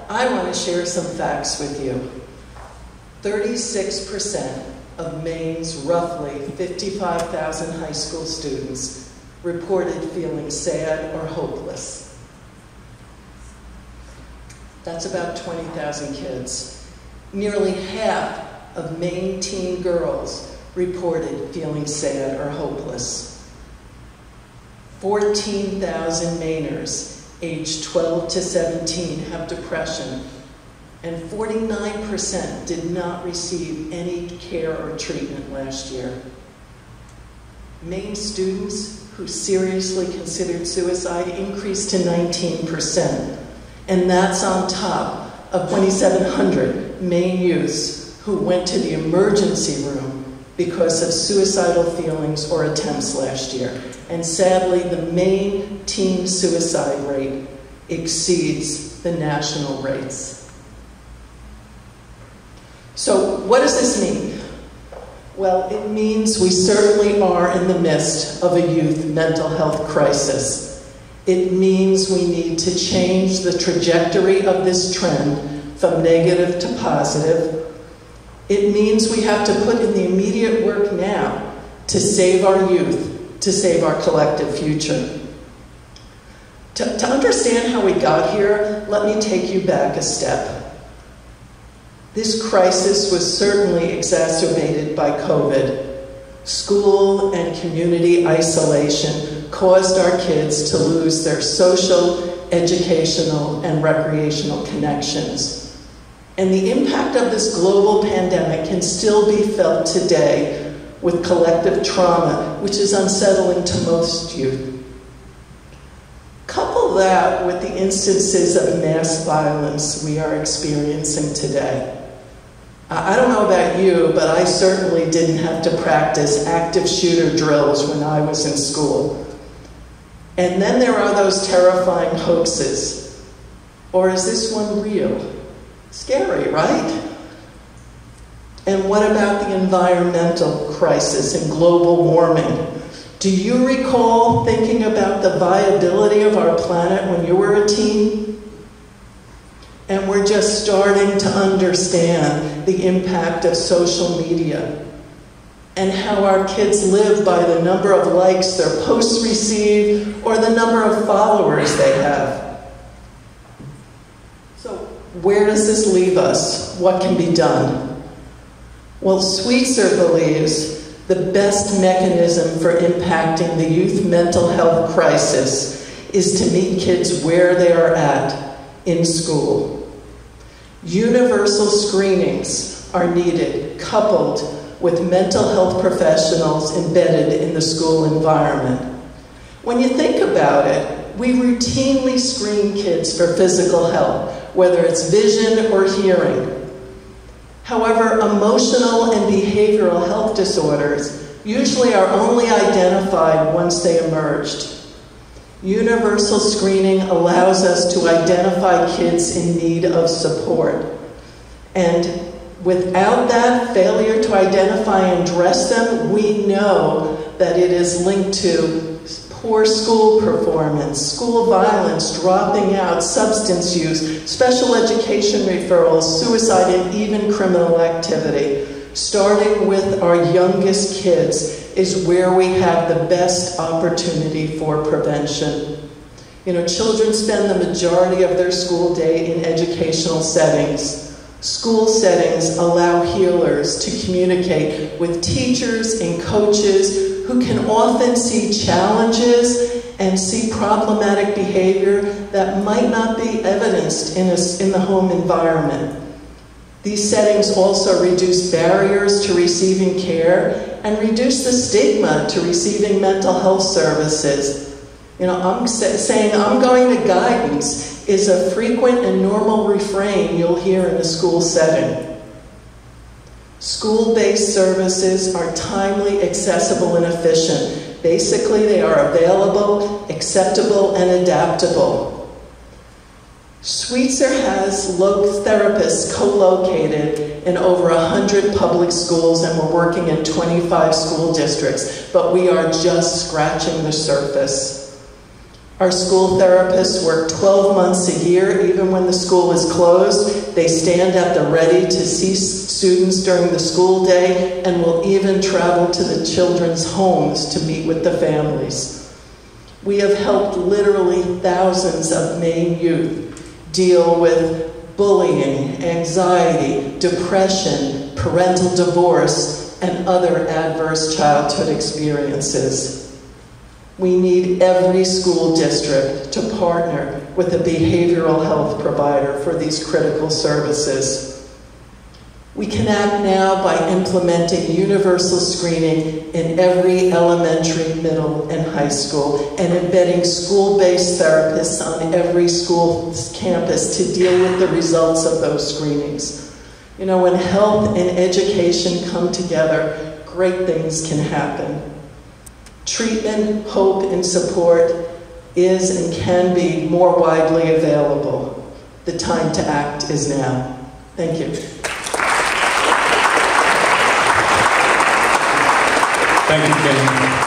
I want to share some facts with you. 36% of Maine's roughly 55,000 high school students reported feeling sad or hopeless. That's about 20,000 kids. Nearly half of Maine teen girls reported feeling sad or hopeless. 14,000 Mainers aged 12 to 17 have depression, and 49% did not receive any care or treatment last year. Maine students who seriously considered suicide increased to 19%, and that's on top of 2,700 Maine youths who went to the emergency room because of suicidal feelings or attempts last year. And sadly, the Maine teen suicide rate exceeds the national rates. So what does this mean? Well, it means we certainly are in the midst of a youth mental health crisis. It means we need to change the trajectory of this trend from negative to positive. It means we have to put in the immediate work now to save our youth, to save our collective future. To understand how we got here, let me take you back a step. This crisis was certainly exacerbated by COVID. School and community isolation caused our kids to lose their social, educational, and recreational connections. And the impact of this global pandemic can still be felt today with collective trauma, which is unsettling to most youth. Couple that with the instances of mass violence we are experiencing today. I don't know about you, but I certainly didn't have to practice active shooter drills when I was in school. And then there are those terrifying hoaxes. Or is this one real? Scary, right? And what about the environmental crisis and global warming? Do you recall thinking about the viability of our planet when you were a teen? And we're just starting to understand the impact of social media and how our kids live by the number of likes their posts receive or the number of followers they have. So where does this leave us? What can be done? Well, Sweetser believes the best mechanism for impacting the youth mental health crisis is to meet kids where they are at in school. Universal screenings are needed, coupled with mental health professionals embedded in the school environment. When you think about it, we routinely screen kids for physical health, whether it's vision or hearing. However, emotional and behavioral health disorders usually are only identified once they emerged. Universal screening allows us to identify kids in need of support. And without that failure to identify and address them, we know that it is linked to poor school performance, school violence, dropping out, substance use, special education referrals, suicide, and even criminal activity. Starting with our youngest kids is where we have the best opportunity for prevention. You know, children spend the majority of their school day in educational settings. School settings allow healers to communicate with teachers and coaches who can often see challenges and see problematic behavior that might not be evidenced in the home environment. These settings also reduce barriers to receiving care and reduce the stigma to receiving mental health services. You know, saying I'm going to guidance is a frequent and normal refrain you'll hear in a school setting. School-based services are timely, accessible, and efficient. Basically, they are available, acceptable, and adaptable. Sweetser has therapists co-located in over 100 public schools, and we're working in 25 school districts, but we are just scratching the surface. Our school therapists work 12 months a year, even when the school is closed. They stand at the ready to see students during the school day and will even travel to the children's homes to meet with the families. We have helped literally thousands of Maine youth deal with bullying, anxiety, depression, parental divorce, and other adverse childhood experiences. We need every school district to partner with a behavioral health provider for these critical services. We can act now by implementing universal screening in every elementary, middle, and high school, and embedding school-based therapists on every school's campus to deal with the results of those screenings. You know, when health and education come together, great things can happen. Treatment, hope, and support is and can be more widely available. The time to act is now. Thank you. Thank you, Jayne.